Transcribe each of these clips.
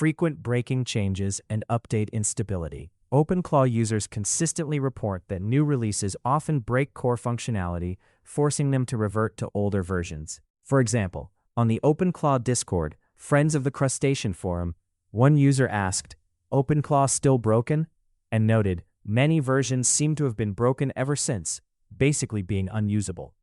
frequent breaking changes, and update instability. OpenClaw users consistently report that new releases often break core functionality, forcing them to revert to older versions. For example, on the OpenClaw Discord, Friends of the Crustacean forum, one user asked, "OpenClaw still broken?" and noted, "Many versions seem to have been broken ever since, basically being unusable."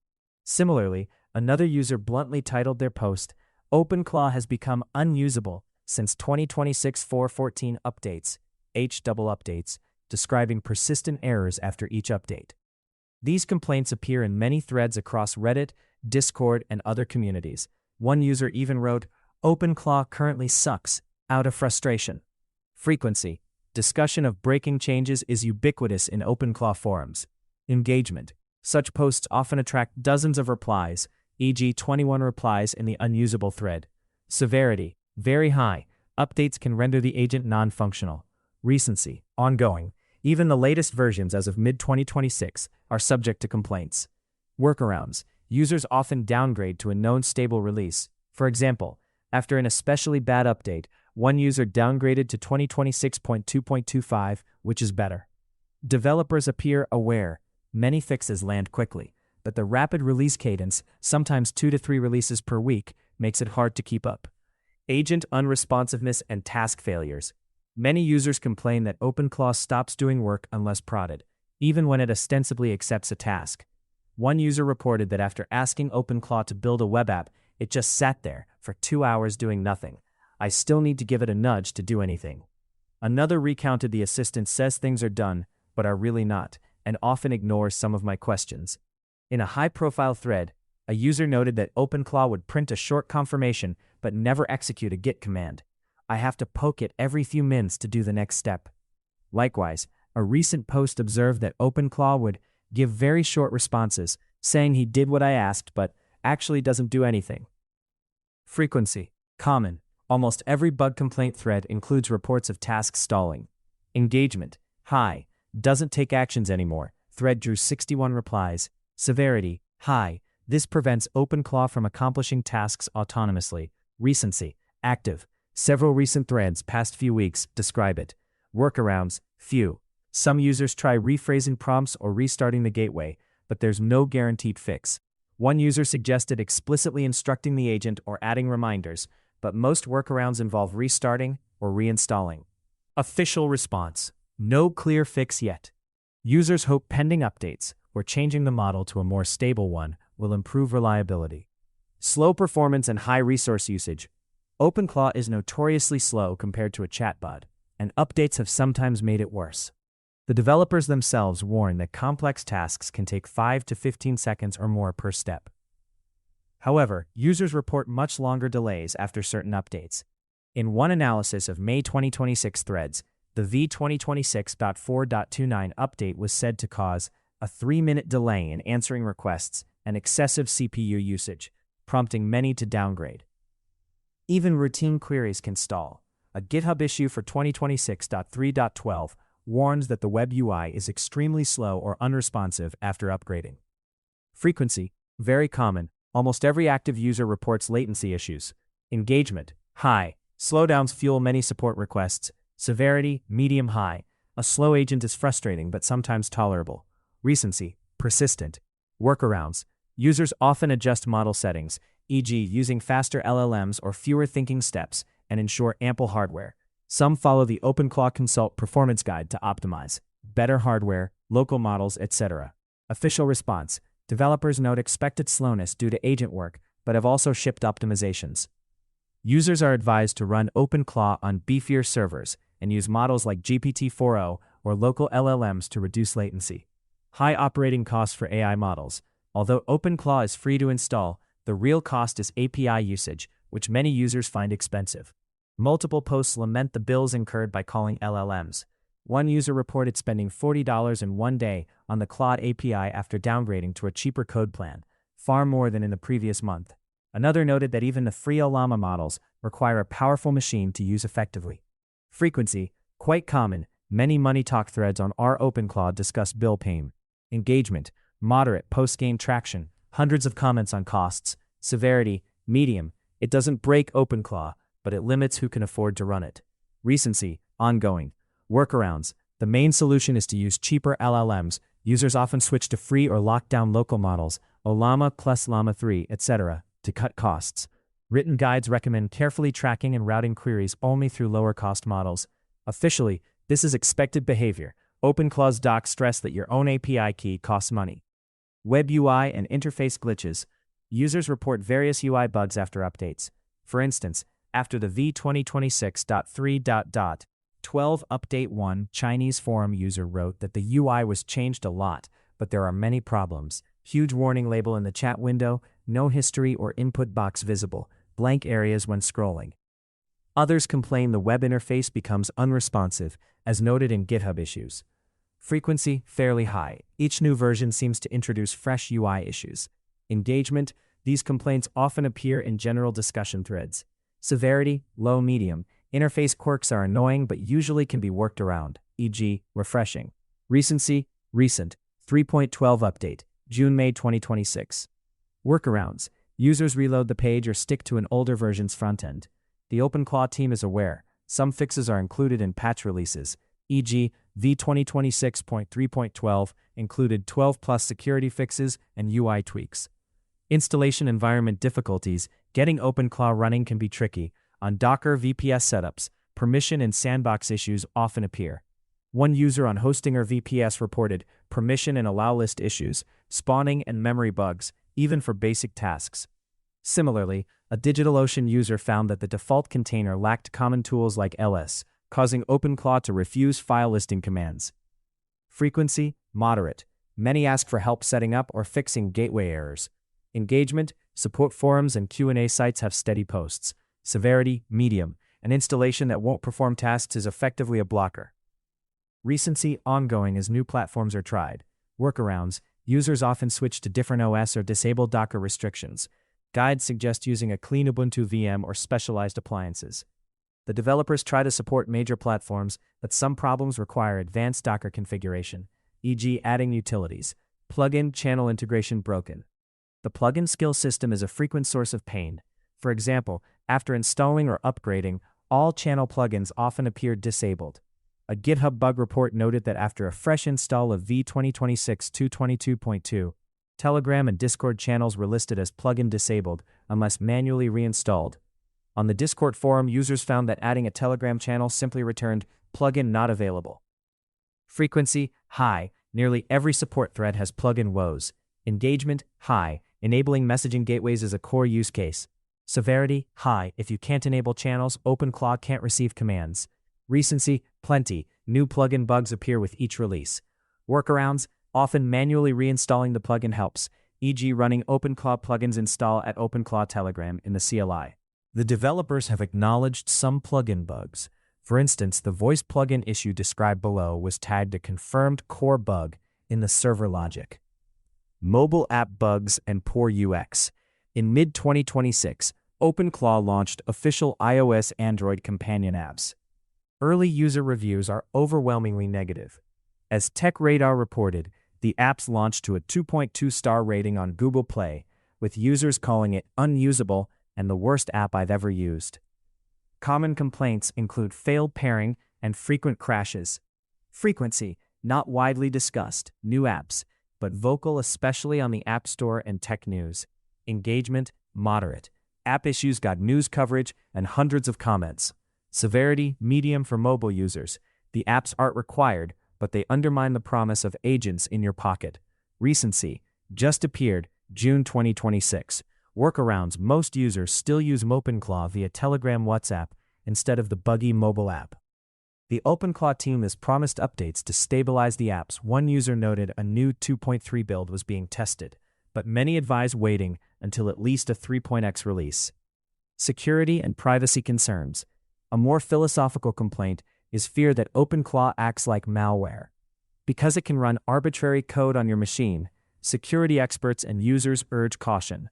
Similarly, another user bluntly titled their post, "OpenClaw has become unusable since 2026 4.14 updates, double updates, describing persistent errors after each update." These complaints appear in many threads across Reddit, Discord, and other communities. One user even wrote, "OpenClaw currently sucks," out of frustration. Frequency. Discussion of breaking changes is ubiquitous in OpenClaw forums. Engagement. Such posts often attract dozens of replies, e.g. 21 replies in the unusable thread. Severity. Very high. Updates can render the agent non-functional. Recency. Ongoing. Even the latest versions as of mid-2026 are subject to complaints. Workarounds. Users often downgrade to a known stable release. For example, after an especially bad update, one user downgraded to 2026.2.25, which is better. Developers appear aware. Many fixes land quickly, but the rapid release cadence, sometimes 2 to 3 releases per week, makes it hard to keep up. Agent unresponsiveness and task failures. Many users complain that OpenClaw stops doing work unless prodded, even when it ostensibly accepts a task. One user reported that after asking OpenClaw to build a web app, it just sat there for 2 hours doing nothing. "I still need to give it a nudge to do anything." Another recounted the assistant says things are done, but are really not, and often ignores some of my questions. In a high-profile thread, a user noted that OpenClaw would print a short confirmation but never execute a git command. "I have to poke it every few minutes to do the next step." Likewise, a recent post observed that OpenClaw would give very short responses, saying he did what I asked but actually doesn't do anything. Frequency. Common. Almost every bug complaint thread includes reports of tasks stalling. Engagement. High. Doesn't take actions anymore. Thread drew 61 replies. Severity. High. This prevents OpenClaw from accomplishing tasks autonomously. Recency. Active. Several recent threads past few weeks describe it. Workarounds. Few. Some users try rephrasing prompts or restarting the gateway, but there's no guaranteed fix. One user suggested explicitly instructing the agent or adding reminders, but most workarounds involve restarting or reinstalling. Official response. No clear fix yet. Users hope pending updates or changing the model to a more stable one will improve reliability. Slow performance and high resource usage. OpenClaw is notoriously slow compared to a chatbot, and updates have sometimes made it worse. The developers themselves warn that complex tasks can take 5 to 15 seconds or more per step. However, users report much longer delays after certain updates. In one analysis of May 2026 threads, the v2026.4.29 update was said to cause a 3-minute delay in answering requests and excessive CPU usage, prompting many to downgrade. Even routine queries can stall. A GitHub issue for 2026.3.12 warns that the web UI is extremely slow or unresponsive after upgrading. Frequency. Very common. Almost every active user reports latency issues. Engagement. High. Slowdowns fuel many support requests. Severity. Medium high. A slow agent is frustrating but sometimes tolerable. Recency. Persistent. Workarounds. Users often adjust model settings, e.g. using faster LLMs or fewer thinking steps, and ensure ample hardware. Some follow the OpenClaw Consult performance guide to optimize better hardware, local models, etc. Official response. Developers note expected slowness due to agent work, but have also shipped optimizations. Users are advised to run OpenClaw on beefier servers and use models like GPT-4o or local LLMs to reduce latency. High operating costs for AI models. Although OpenClaw is free to install, the real cost is API usage, which many users find expensive. Multiple posts lament the bills incurred by calling LLMs. One user reported spending $40 in one day on the Claude API after downgrading to a cheaper code plan, far more than in the previous month. Another noted that even the free Llama models require a powerful machine to use effectively. Frequency. Quite common. Many Money Talk threads on our OpenClaw discuss bill pain. Engagement. Moderate post-game traction. Hundreds of comments on costs. Severity. Medium. It doesn't break OpenClaw, but it limits who can afford to run it. Recency, ongoing. Workarounds. The main solution is to use cheaper LLMs. Users often switch to free or locked down local models, Ollama plus Llama 3, etc., to cut costs. Written guides recommend carefully tracking and routing queries only through lower-cost models. Officially, this is expected behavior. OpenClaw's docs stress that your own API key costs money. Web UI and interface glitches. Users report various UI bugs after updates. For instance, after the v2026.3.12 update, one Chinese forum user wrote that the UI was changed a lot, but there are many problems. Huge warning label in the chat window, no history or input box visible, blank areas when scrolling. Others complain the web interface becomes unresponsive, as noted in GitHub issues. Frequency, fairly high. Each new version seems to introduce fresh UI issues. Engagement, these complaints often appear in general discussion threads. Severity, low medium. Interface quirks are annoying but usually can be worked around, e.g., refreshing. Recency, recent. 3.12 update, June-May 2026. Workarounds. Users reload the page or stick to an older version's frontend. The OpenClaw team is aware. Some fixes are included in patch releases, e.g., v2026.3.12 included 12+ security fixes and UI tweaks. Installation environment difficulties. Getting OpenClaw running can be tricky. On Docker VPS setups, permission and sandbox issues often appear. One user on hosting or VPS reported permission and allow list issues, spawning and memory bugs, even for basic tasks. Similarly, a DigitalOcean user found that the default container lacked common tools like ls, causing OpenClaw to refuse file listing commands. Frequency, moderate. Many ask for help setting up or fixing gateway errors. Engagement, support forums and Q&A sites have steady posts. Severity, medium. An installation that won't perform tasks is effectively a blocker. Recency, ongoing as new platforms are tried. Workarounds, users often switch to different OS or disable Docker restrictions. Guides suggest using a clean Ubuntu VM or specialized appliances. The developers try to support major platforms, but some problems require advanced Docker configuration, e.g. adding utilities. Plugin channel integration broken. The plugin skill system is a frequent source of pain. For example, after installing or upgrading, all channel plugins often appear disabled. A GitHub bug report noted that after a fresh install of v2026.222.2, Telegram and Discord channels were listed as plugin disabled unless manually reinstalled. On the Discord forum, users found that adding a Telegram channel simply returned plugin not available. Frequency, high. Nearly every support thread has plugin woes. Engagement, high. Enabling messaging gateways is a core use case. Severity, high. If you can't enable channels, OpenClaw can't receive commands. Recency, plenty. New plugin bugs appear with each release. Workarounds, often manually reinstalling the plugin helps, e.g. running OpenClaw plugins install at OpenClaw Telegram in the CLI. The developers have acknowledged some plugin bugs. For instance, the voice plugin issue described below was tagged a confirmed core bug in the server logic. Mobile app bugs and poor UX. In mid-2026, OpenClaw launched official iOS Android companion apps. Early user reviews are overwhelmingly negative. As TechRadar reported, the apps launched to a 2.2-star rating on Google Play, with users calling it unusable and the worst app I've ever used. Common complaints include failed pairing and frequent crashes. Frequency, not widely discussed, new apps, but vocal especially on the App Store and tech news. Engagement, moderate. App issues got news coverage and hundreds of comments. Severity, medium for mobile users. The apps aren't required, but they undermine the promise of agents in your pocket. Recency, just appeared, June 2026. Workarounds, most users still use OpenClaw via Telegram WhatsApp instead of the buggy mobile app. The OpenClaw team has promised updates to stabilize the apps. One user noted a new 2.3 build was being tested, but many advise waiting until at least a 3.x release. Security and privacy concerns. A more philosophical complaint is fear that OpenClaw acts like malware. Because it can run arbitrary code on your machine, security experts and users urge caution.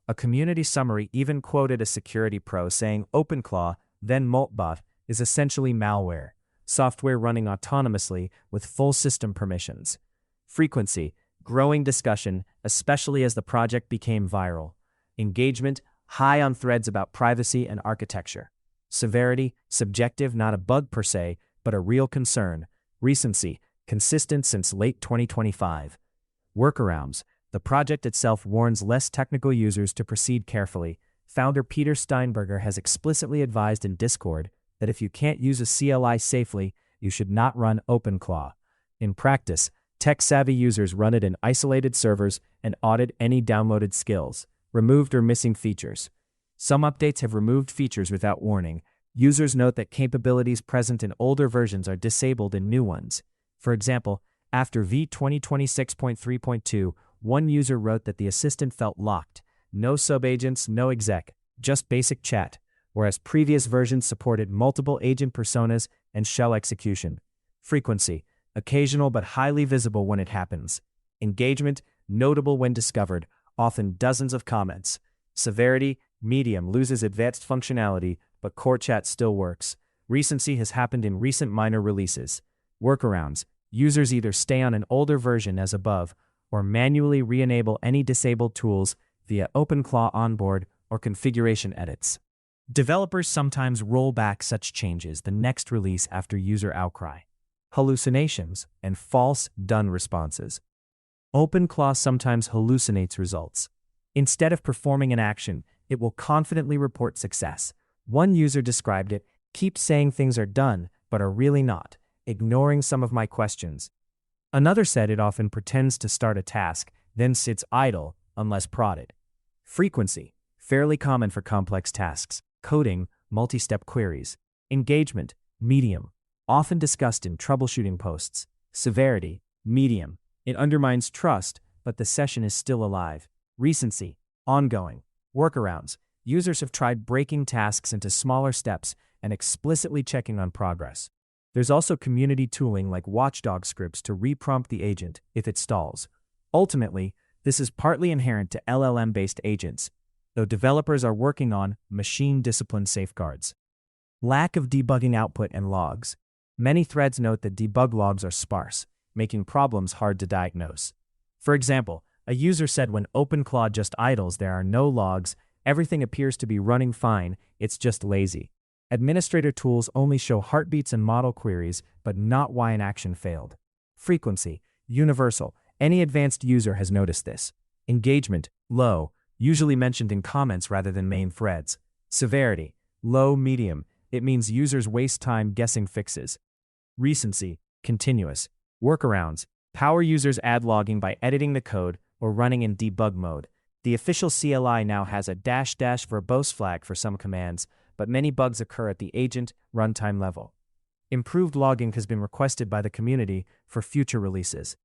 A community summary even quoted a security pro saying OpenClaw, then Moltbot, is essentially malware, software running autonomously with full system permissions. Frequency, growing discussion, especially as the project became viral. Engagement, high on threads about privacy and architecture. Severity, subjective, not a bug per se, but a real concern. Recency, consistent since late 2025. Workarounds, the project itself warns less technical users to proceed carefully. Founder Peter Steinberger has explicitly advised in Discord that if you can't use a CLI safely, you should not run OpenClaw. In practice, tech-savvy users run it in isolated servers and audit any downloaded skills, removed or missing features. Some updates have removed features without warning. Users note that capabilities present in older versions are disabled in new ones. For example, after v2026.3.2, one user wrote that the assistant felt locked. No subagents, no exec, just basic chat, whereas previous versions supported multiple agent personas and shell execution. Frequency, occasional but highly visible when it happens. Engagement, notable when discovered, often dozens of comments. Severity, medium, loses advanced functionality, but core chat still works. Recency has happened in recent minor releases. Workarounds, users either stay on an older version as above, or manually re-enable any disabled tools via OpenClaw onboard or configuration edits. Developers sometimes roll back such changes the next release after user outcry. Hallucinations and false done responses. OpenClaw sometimes hallucinates results. Instead of performing an action, it will confidently report success. One user described it, "Keep saying things are done, but are really not, ignoring some of my questions." Another said it often pretends to start a task, then sits idle unless prodded. Frequency, fairly common for complex tasks, coding, multi-step queries. Engagement, medium, often discussed in troubleshooting posts. Severity, medium, it undermines trust, but the session is still alive. Recency, ongoing. Workarounds, users have tried breaking tasks into smaller steps and explicitly checking on progress. There's also community tooling like watchdog scripts to reprompt the agent if it stalls. Ultimately, this is partly inherent to LLM-based agents, though developers are working on machine discipline safeguards. Lack of debugging output and logs. Many threads note that debug logs are sparse, making problems hard to diagnose. For example, a user said when OpenClaw just idles, there are no logs, everything appears to be running fine, it's just lazy. Administrator tools only show heartbeats and model queries, but not why an action failed. Frequency, universal, any advanced user has noticed this. Engagement, low, usually mentioned in comments rather than main threads. Severity, low, medium, it means users waste time guessing fixes. Recency, continuous. Workarounds, power users ad logging by editing the code or running in debug mode. The official CLI now has a -- verbose flag for some commands, but many bugs occur at the agent runtime level. Improved logging has been requested by the community for future releases.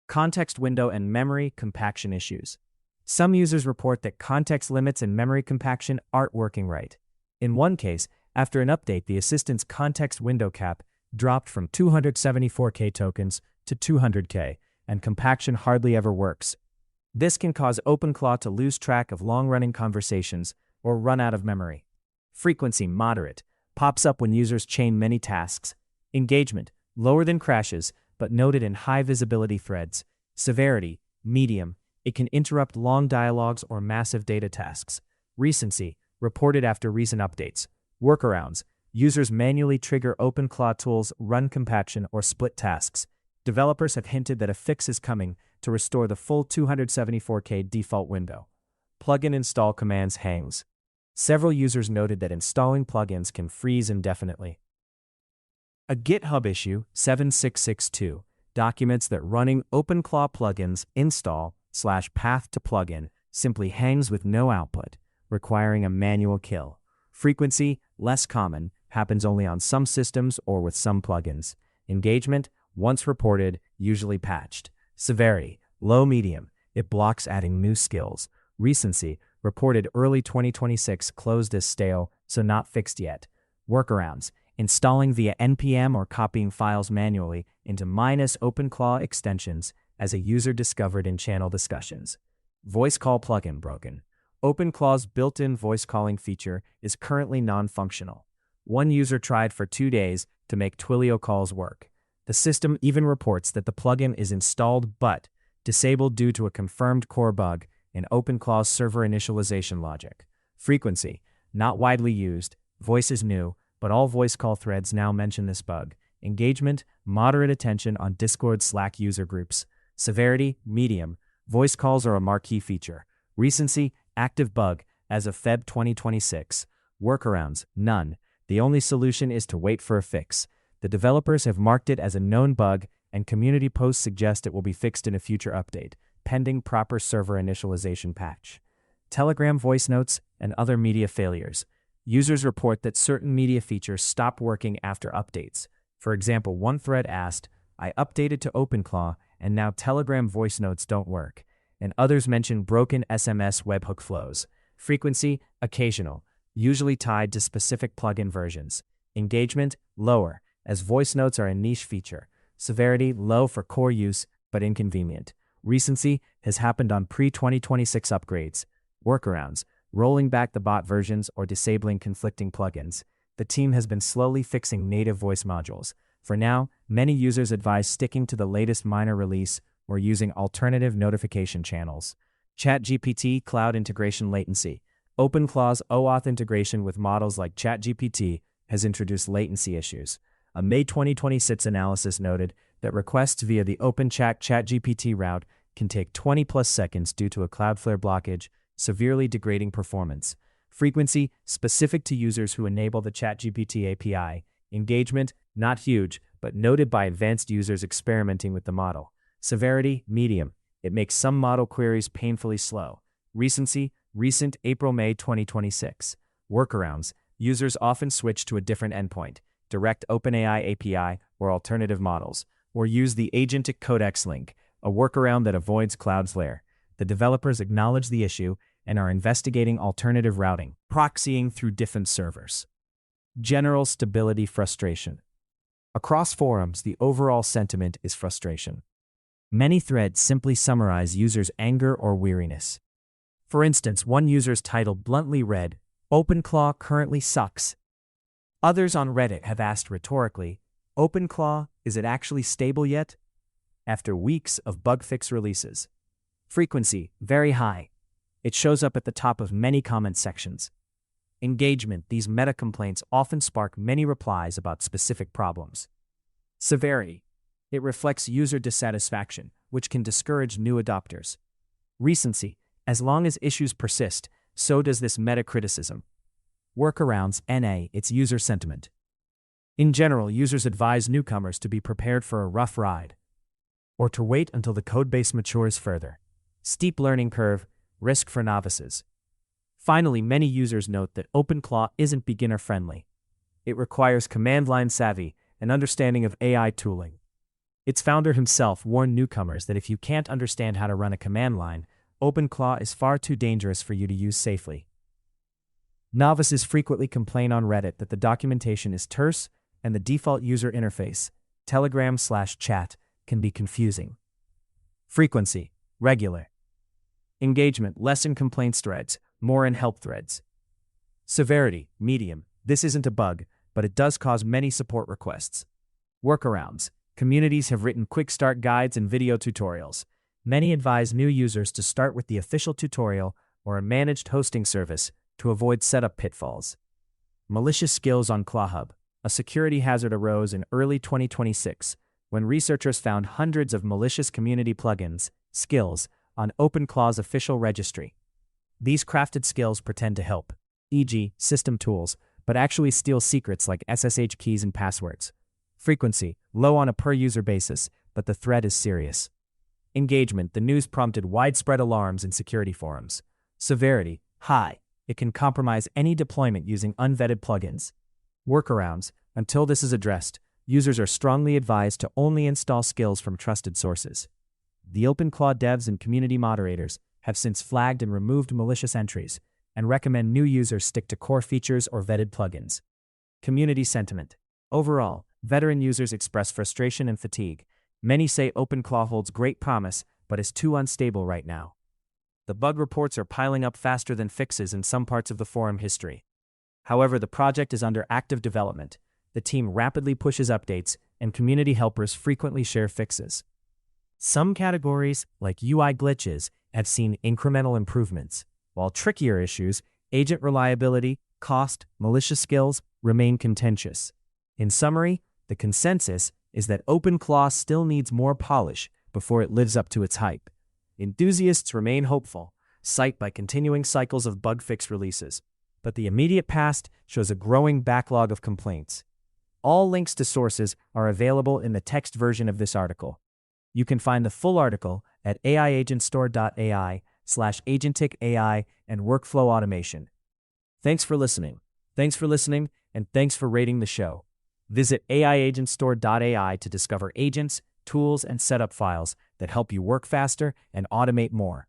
Context window and memory compaction issues. Some users report that context limits and memory compaction aren't working right. In one case, after an update, the assistant's context window cap dropped from 274K tokens to 200K, and compaction hardly ever works. This can cause OpenClaw to lose track of long-running conversations or run out of memory. Frequency, moderate, pops up when users chain many tasks. Engagement, lower than crashes, but noted in high visibility threads. Severity, medium, it can interrupt long dialogues or massive data tasks. Recency, reported after recent updates. Workarounds, users manually trigger OpenClaw tools, run compaction, or split tasks. Developers have hinted that a fix is coming to restore the full 274K default window. Plugin install commands hangs. Several users noted that installing plugins can freeze indefinitely. A GitHub issue, 7662, documents that running OpenClaw plugins install/path to plugin simply hangs with no output, requiring a manual kill. Frequency, less common, happens only on some systems or with some plugins. Engagement, once reported, usually patched. Severity, low-medium, it blocks adding new skills. Recency, reported early 2026, closed as stale, so not fixed yet. Workarounds, installing via NPM or copying files manually into -OpenClaw extensions, as a user discovered in channel discussions. Voice call plugin broken. OpenClaw's built-in voice calling feature is currently non-functional. One user tried for 2 days to make Twilio calls work. The system even reports that the plugin is installed but disabled due to a confirmed core bug in OpenClaw's server initialization logic. Frequency, not widely used, voice is new, but all voice call threads now mention this bug. Engagement, moderate attention on Discord Slack user groups. Severity, medium, voice calls are a marquee feature. Recency, active bug, as of Feb 2026. Workarounds, none. The only solution is to wait for a fix. The developers have marked it as a known bug, and community posts suggest it will be fixed in a future update, pending proper server initialization patch. Telegram voice notes and other media failures. Users report that certain media features stop working after updates. For example, one thread asked, "I updated to OpenClaw, and now Telegram voice notes don't work." And others mention broken SMS webhook flows. Frequency, occasional, usually tied to specific plugin versions. Engagement, lower, as voice notes are a niche feature. Severity, low for core use, but inconvenient. Recency has happened on pre-2026 upgrades. Workarounds, rolling back the bot versions or disabling conflicting plugins. The team has been slowly fixing native voice modules. For now, many users advise sticking to the latest minor release or using alternative notification channels. ChatGPT Cloud Integration Latency. OpenClaw's OAuth integration with models like ChatGPT has introduced latency issues. A May 2026 analysis noted that requests via the OpenChat ChatGPT route can take 20+ seconds due to a Cloudflare blockage, severely degrading performance. Frequency, specific to users who enable the ChatGPT API. Engagement, not huge, but noted by advanced users experimenting with the model. Severity, medium. It makes some model queries painfully slow. Recency, recent April-May 2026. Workarounds, users often switch to a different endpoint, direct OpenAI API or alternative models, or use the Agentic Codex link, a workaround that avoids Cloudflare. The developers acknowledge the issue and are investigating alternative routing, proxying through different servers. General stability frustration. Across forums, the overall sentiment is frustration. Many threads simply summarize users' anger or weariness. For instance, one user's title bluntly read, "OpenClaw currently sucks." Others on Reddit have asked rhetorically, "OpenClaw, is it actually stable yet?" After weeks of bug fix releases. Frequency, very high. It shows up at the top of many comment sections. Engagement, these meta complaints often spark many replies about specific problems. Severity, it reflects user dissatisfaction, which can discourage new adopters. Recency, as long as issues persist, so does this meta criticism. Workarounds, NA, it's user sentiment. In general, users advise newcomers to be prepared for a rough ride, or to wait until the codebase matures further. Steep learning curve, risk for novices. Finally, many users note that OpenClaw isn't beginner-friendly. It requires command-line savvy and understanding of AI tooling. Its founder himself warned newcomers that if you can't understand how to run a command line, OpenClaw is far too dangerous for you to use safely. Novices frequently complain on Reddit that the documentation is terse and the default user interface, Telegram/chat, can be confusing. Frequency, regular. Engagement, less in complaints threads, more in help threads. Severity, medium. This isn't a bug, but it does cause many support requests. Workarounds. Communities have written quick start guides and video tutorials. Many advise new users to start with the official tutorial or a managed hosting service to avoid setup pitfalls. Malicious skills on ClawHub. A security hazard arose in early 2026 when researchers found hundreds of malicious community plugins, skills, on OpenClaw's official registry. These crafted skills pretend to help, e.g., system tools, but actually steal secrets like SSH keys and passwords. Frequency, low on a per-user basis, but the threat is serious. Engagement, the news prompted widespread alarms in security forums. Severity, high. It can compromise any deployment using unvetted plugins. Workarounds, until this is addressed, users are strongly advised to only install skills from trusted sources. The OpenClaw devs and community moderators have since flagged and removed malicious entries and recommend new users stick to core features or vetted plugins. Community sentiment. Overall, veteran users express frustration and fatigue. Many say OpenClaw holds great promise, but is too unstable right now. The bug reports are piling up faster than fixes in some parts of the forum history. However, the project is under active development. The team rapidly pushes updates, and community helpers frequently share fixes. Some categories, like UI glitches, have seen incremental improvements, while trickier issues, agent reliability, cost, malicious skills remain contentious. In summary, the consensus is that OpenClaw still needs more polish before it lives up to its hype. Enthusiasts remain hopeful, cited by continuing cycles of bug fix releases, but the immediate past shows a growing backlog of complaints. All links to sources are available in the text version of this article. You can find the full article at aiagentstore.ai/agentic AI and workflow automation. Thanks for listening, and thanks for rating the show. Visit aiagentstore.ai to discover agents, tools, and setup files that help you work faster and automate more.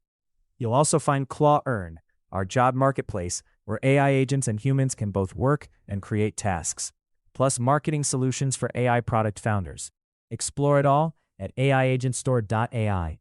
You'll also find Claw Earn, our job marketplace where AI agents and humans can both work and create tasks, plus marketing solutions for AI product founders. Explore it all at aiagentstore.ai.